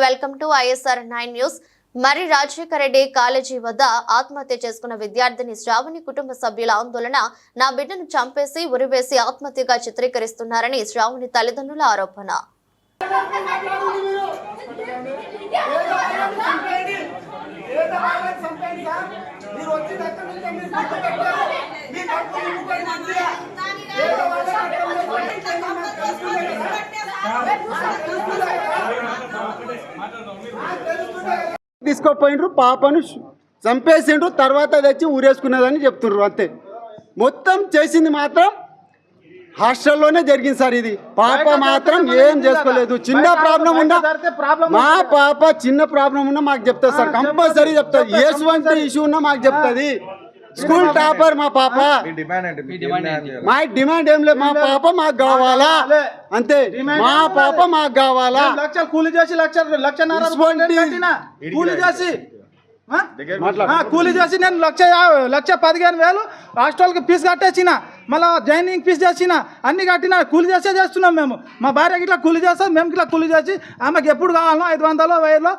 Welcome to ISR 9 news. మరి Rajasekhara Reddy college వద్ద ఆత్మహత్య చేసుకున్న విద్యార్థిని శ్రావణి కుటుంబ సభ్యుల ఆందోళన నా బిడ్డను చంపేసి ఉరివేసి ఆత్మహత్యగా చిత్రీకరిస్తున్నారని శ్రావణి తల్లిదండ్రుల ఆరోపణ. తీసుకుపోయినరు, పాపను చంపేసిండ్రు, తర్వాత తెచ్చి ఊరేసుకున్నదని చెప్తున్నారు. అంతే, మొత్తం చేసింది మాత్రం హాస్టల్లోనే జరిగింది సార్. ఇది పాప మాత్రం ఏం చేసుకోలేదు. చిన్న ప్రాబ్లం ఉన్నా, మా పాప చిన్న ప్రాబ్లం ఉన్నా మాకు చెప్తుంది సార్, కంపల్సరీ చెప్తుంది. ఎటువంటి ఇష్యూ ఉన్నా మాకు చెప్తుంది. స్కూల్ టాపర్ మా పాప. మా డిమాండ్ ఏం లేదు, మా పాప మాకు కావాలా అంతే. మా పాప మాకు కావాలా. లక్షలు కూలి చేసి కూలి చేసి నేను 1,15,000 హాస్టల్కి ఫీజు కట్టేసిన, మళ్ళీ జాయినింగ్ ఫీజు చేసిన, అన్ని కట్టిన, కూలి చేసే చేస్తున్నాం మేము. మా భార్యకి ఇట్లా కూలి చేస్తాం, మేము ఇట్లా కూలి చేసి ఆమెకి ఎప్పుడు కావాలనో 500, 1000